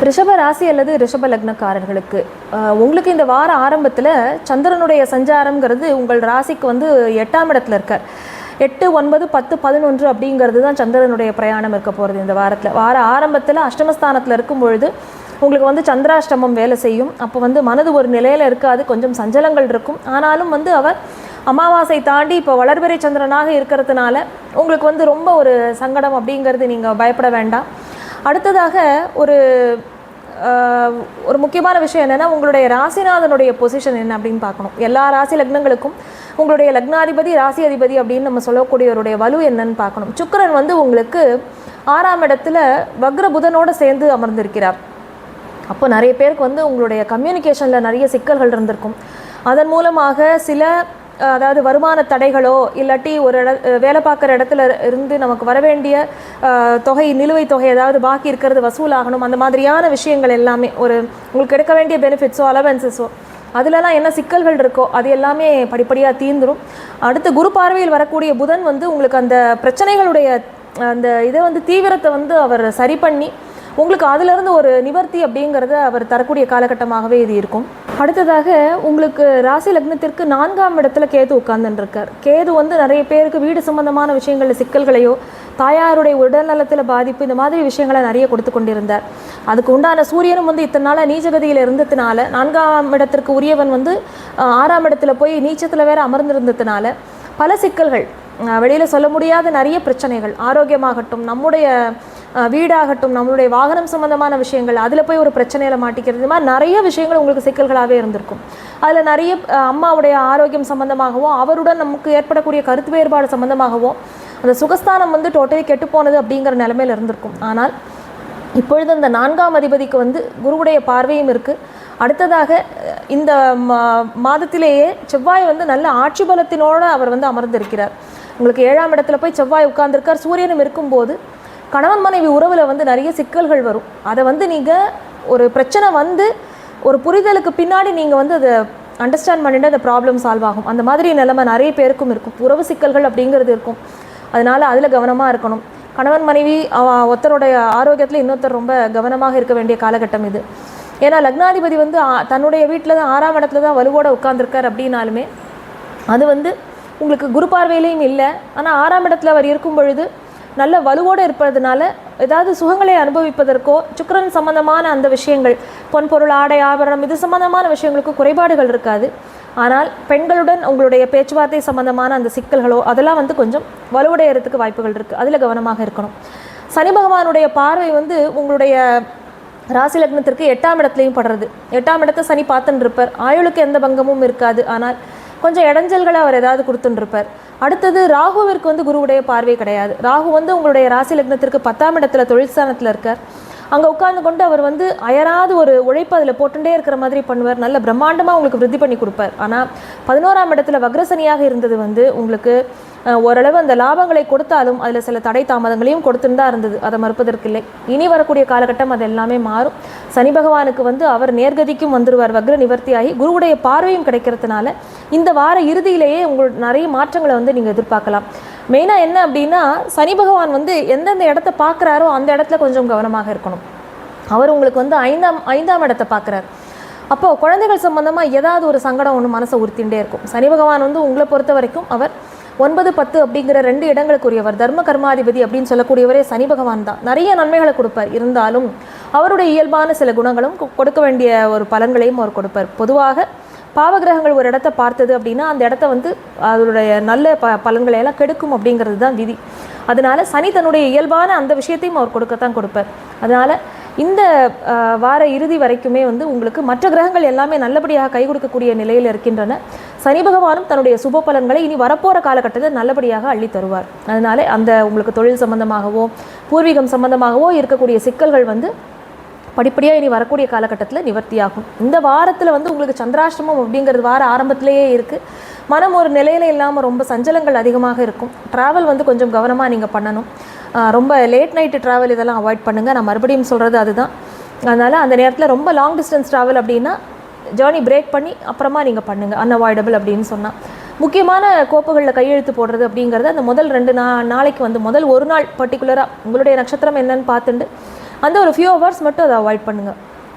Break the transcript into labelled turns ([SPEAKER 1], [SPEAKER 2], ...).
[SPEAKER 1] ரிஷப ராசி அல்லது ரிஷப லக்னக்காரர்களுக்கு உங்களுக்கு இந்த வார ஆரம்பத்தில் சந்திரனுடைய சஞ்சாரம்ங்கிறது உங்கள் ராசிக்கு வந்து 8ஆம் இடத்துல இருக்கார். 8, 9, 10, 11 அப்படிங்கிறது தான் சந்திரனுடைய பிரயாணம் இருக்க போகிறது இந்த வாரத்தில். வார ஆரம்பத்தில் அஷ்டமஸ்தானத்தில் இருக்கும் பொழுது உங்களுக்கு வந்து சந்திராஷ்டமம் வேலை செய்யும். அப்போ வந்து மனது ஒரு நிலையில் இருக்காது, கொஞ்சம் சஞ்சலங்கள் இருக்கும். ஆனாலும் வந்து அவர் அமாவாசை தாண்டி இப்போ வளர்பிறை சந்திரனாக இருக்கிறதுனால உங்களுக்கு வந்து ரொம்ப ஒரு சங்கடம் அப்படிங்கிறது நீங்கள் பயப்பட வேண்டாம். அடுத்ததாக ஒரு முக்கியமான விஷயம் என்னென்னா, உங்களுடைய ராசிநாதனுடைய பொசிஷன் என்ன அப்படின்னு பார்க்கணும். எல்லா ராசி லக்னங்களுக்கும் உங்களுடைய லக்னாதிபதி ராசி அதிபதி அப்படின்னு நம்ம சொல்லக்கூடியவருடைய வலு என்னன்னு பார்க்கணும். சுக்கிரன் வந்து உங்களுக்கு 6ஆம் இடத்துல வக்ர புதனோடு சேர்ந்து அமர்ந்திருக்கிறார். அப்போ நிறைய பேருக்கு வந்து உங்களுடைய கம்யூனிகேஷனில் நிறைய சிக்கல்கள் இருந்திருக்கும். அதன் மூலமாக சில அதாவது வருமான தடைகளோ இல்லாட்டி ஒரு வேலை பார்க்குற இடத்துல இருந்து நமக்கு வர வேண்டிய தொகை, நிலுவைத் தொகை ஏதாவது பாக்கி இருக்கிறது வசூலாகணும், அந்த மாதிரியான விஷயங்கள் எல்லாமே உங்களுக்கு எடுக்க வேண்டிய பெனிஃபிட்ஸோ அலவன்சஸோ அதிலெல்லாம் என்ன சிக்கல்கள் இருக்கோ அது எல்லாமே படிப்படியாக தீர்ந்துடும். அடுத்து குரு பார்வையில் வரக்கூடிய புதன் வந்து உங்களுக்கு அந்த பிரச்சனைகளுடைய அந்த இதை வந்து தீவிரத்தை வந்து அவர் சரி பண்ணி உங்களுக்கு அதிலிருந்து ஒரு நிவர்த்தி அப்படிங்கிறத அவர் தரக்கூடிய காலகட்டமாகவே இது இருக்கும். அடுத்ததாக உங்களுக்கு ராசி லக்னத்திற்கு 4ஆம் இடத்துல கேது உட்கார்ந்துருக்கார். கேது வந்து நிறைய பேருக்கு வீடு சம்பந்தமான விஷயங்களில் சிக்கல்களையோ தாயாருடைய உடல்நலத்தில் பாதிப்பு இந்த மாதிரி விஷயங்களை நிறைய கொடுத்து கொண்டிருந்தார். அதுக்கு உண்டான சூரியனும் வந்து இத்தனை நாளாக நீச்சகதியில் இருந்ததுனால 4ஆம் இடத்திற்கு உரியவன் வந்து 6ஆம் இடத்துல போய் நீச்சத்தில் வேற அமர்ந்திருந்ததுனால பல சிக்கல்கள், வெளியில் சொல்ல முடியாத நிறைய பிரச்சனைகள், ஆரோக்கியமாகட்டும், நம்முடைய வீடாகட்டும், நம்மளுடைய வாகனம் சம்பந்தமான விஷயங்கள், அதில் போய் ஒரு பிரச்சனையில் மாட்டிக்கிறது, இது மாதிரி நிறைய விஷயங்கள் உங்களுக்கு சிக்கல்களாகவே இருந்திருக்கும். அதில் நிறைய அம்மாவுடைய ஆரோக்கியம் சம்பந்தமாகவோ அவருடன் நமக்கு ஏற்படக்கூடிய கருத்து வேறுபாடு சம்பந்தமாகவோ அந்த சுகஸ்தானம் வந்து டோட்டலி கெட்டுப்போனது அப்படிங்கிற நிலைமையில் இருந்திருக்கும். ஆனால் இப்பொழுது அந்த 4ஆம் அதிபதிக்கு வந்து குருவுடைய பார்வையும் இருக்குது. அடுத்ததாக இந்த மாதத்திலேயே செவ்வாய் வந்து நல்ல ஆட்சி பலத்தினோடு அவர் வந்து அமர்ந்திருக்கிறார். உங்களுக்கு 7ஆம் இடத்துல போய் செவ்வாய் உட்கார்ந்துருக்கார். சூரியனும் இருக்கும்போது கணவன் மனைவி உறவில் வந்து நிறைய சிக்கல்கள் வரும். அதை வந்து நீங்கள் ஒரு பிரச்சனை வந்து ஒரு புரிதலுக்கு பின்னாடி நீங்கள் வந்து அதை அண்டர்ஸ்டாண்ட் பண்ணிட்டு அந்த ப்ராப்ளம் சால்வ் ஆகும். அந்த மாதிரி நிலைமை நிறைய பேருக்கும் இருக்கும். உறவு சிக்கல்கள் அப்படிங்கிறது இருக்கும். அதனால் அதில் கவனமாக இருக்கணும். கணவன் மனைவி ஒருத்தருடைய ஆரோக்கியத்தில் இன்னொருத்தர் ரொம்ப கவனமாக இருக்க வேண்டிய காலகட்டம் இது. ஏன்னா லக்னாதிபதி வந்து தன்னுடைய வீட்டில் தான் 6ஆம் இடத்துல தான் வலுவோடு உட்கார்ந்துருக்கார். அப்படின்னாலுமே அது வந்து உங்களுக்கு குரு பார்வையிலையும் இல்லை. ஆனால் 6ஆம் இடத்துல அவர் இருக்கும் பொழுது நல்ல வலுவோடு இருப்பதனால ஏதாவது சுகங்களை அனுபவிப்பதற்கோ சுக்கிரன் சம்பந்தமான அந்த விஷயங்கள், பொன்பொருள், ஆடை, ஆபரணம் இது சம்பந்தமான விஷயங்களுக்கு குறைபாடுகள் இருக்காது. ஆனால் பெண்களுடன் உங்களுடைய பேச்சுவார்த்தை சம்பந்தமான அந்த சிக்கல்களோ அதெல்லாம் வந்து கொஞ்சம் வலுவடைகிறதுக்கு வாய்ப்புகள் இருக்குது. அதில் கவனமாக இருக்கணும். சனி பகவானுடைய பார்வை வந்து உங்களுடைய ராசி லக்னத்திற்கு 8ஆம் இடத்துலையும் படுறது. 8ஆம் இடத்தை சனி பார்த்துன்னு இருப்பார். ஆயுளுக்கு எந்த பங்கமும் இருக்காது. ஆனால் கொஞ்சம் இடைஞ்சல்களை அவர் ஏதாவது கொடுத்துட்டுருப்பார். அடுத்தது ராகுவிற்கு வந்து குருவுடைய பார்வை கிடையாது. ராகு வந்து உங்களுடைய ராசி லக்னத்திற்கு 10ஆம் இடத்துல தொழில் ஸ்தானத்தில் இருக்கார். அங்கே உட்கார்ந்து கொண்டு அவர் வந்து அயராது ஒரு உழைப்பு அதில் போட்டுட்டே இருக்கிற மாதிரி பண்ணுவார். நல்ல பிரம்மாண்டமாக உங்களுக்கு விருத்தி பண்ணி கொடுப்பார். ஆனால் 11ஆம் இடத்துல வக்ரசனியாக இருந்தது வந்து உங்களுக்கு ஓரளவு அந்த லாபங்களை கொடுத்தாலும் அதில் சில தடை தாமதங்களையும் கொடுத்துன்னு தான் இருந்தது. அதை மறுப்பதற்கில்லை. இனி வரக்கூடிய காலகட்டம் அது எல்லாமே மாறும். சனி பகவானுக்கு வந்து அவர் நேர்கதிக்கும் வந்துடுவார். வக்ர நிவர்த்தியாகி குருவுடைய பார்வையும் கிடைக்கிறதுனால இந்த வார இறுதியிலேயே உங்களுக்கு நிறைய மாற்றங்களை வந்து நீங்கள் எதிர்பார்க்கலாம். மெயினாக என்ன அப்படின்னா, சனி பகவான் வந்து எந்தெந்த இடத்த பார்க்குறாரோ அந்த இடத்துல கொஞ்சம் கவனமாக இருக்கணும். அவர் உங்களுக்கு வந்து 5ஆம் இடத்தை பார்க்குறார். அப்போது குழந்தைகள் சம்பந்தமாக ஏதாவது ஒரு சங்கடம் ஒன்று மனசை உறுத்திகிட்டே இருக்கும். சனி பகவான் வந்து உங்களை பொறுத்த வரைக்கும் அவர் 9, 10 அப்படிங்கிற 2 இடங்களுக்குரியவர். தர்ம கர்மாதிபதி அப்படின்னு சொல்லக்கூடியவரே சனி பகவான் தான். நிறைய நன்மைகளை கொடுப்பார். இருந்தாலும் அவருடைய இயல்பான சில குணங்களும் கொடுக்க வேண்டிய ஒரு பலன்களையும் அவர் கொடுப்பார். பொதுவாக பாவகிரகங்கள் ஒரு இடத்த பார்த்தது அப்படின்னா அந்த இடத்த வந்து அதனுடைய நல்ல பலன்களை எல்லாம் கெடுக்கும் அப்படிங்கிறது தான் விதி. அதனால சனி தன்னுடைய இயல்பான அந்த விஷயத்தையும் அவர் கொடுக்கத்தான் கொடுப்பார். அதனால் இந்த வார இறுதி வரைக்குமே வந்து உங்களுக்கு மற்ற கிரகங்கள் எல்லாமே நல்லபடியாக கை கொடுக்கக்கூடிய நிலையில் இருக்கின்றன. சனி பகவானும் தன்னுடைய சுப பலன்களை இனி வரப்போகிற காலகட்டத்தில் நல்லபடியாக அள்ளி தருவார். அதனால அந்த உங்களுக்கு தொழில் சம்பந்தமாகவோ பூர்வீகம் சம்பந்தமாகவோ இருக்கக்கூடிய சிக்கல்கள் வந்து படிப்படியாக இனி வரக்கூடிய காலகட்டத்தில் நிவர்த்தியாகும். இந்த வாரத்தில் வந்து உங்களுக்கு சந்திராஷ்டமம் அப்படிங்கிறது வார ஆரம்பத்திலேயே இருக்குது. மனம் ஒரு நிலையில் இல்லாமல் ரொம்ப சஞ்சலங்கள் அதிகமாக இருக்கும். ட்ராவல் வந்து கொஞ்சம் கவனமாக நீங்கள் பண்ணணும். ரொம்ப லேட் நைட்டு ட்ராவல் இதெல்லாம் அவாய்ட் பண்ணுங்கள். நான் மறுபடியும் சொல்கிறது அதுதான். அதனால் அந்த நேரத்தில் ரொம்ப லாங் டிஸ்டன்ஸ் ட்ராவல் அப்படின்னா ஜேர்னி பிரேக் பண்ணி அப்புறமா நீங்கள் பண்ணுங்கள். அன்அவாய்டபிள் அப்படின்னு சொன்னால் முக்கியமான கோப்புகளில் கையெழுத்து போடுறது அப்படிங்கிறது அந்த முதல் 2 நாளைக்கு வந்து முதல் ஒரு நாள் பர்டிகுலராக உங்களுடைய நட்சத்திரம் என்னன்னு பார்த்துட்டு அந்த ஒரு ஃபியூ ஹவர்ஸ் மட்டும் அதை அவாய்ட் பண்ணுங்கள்.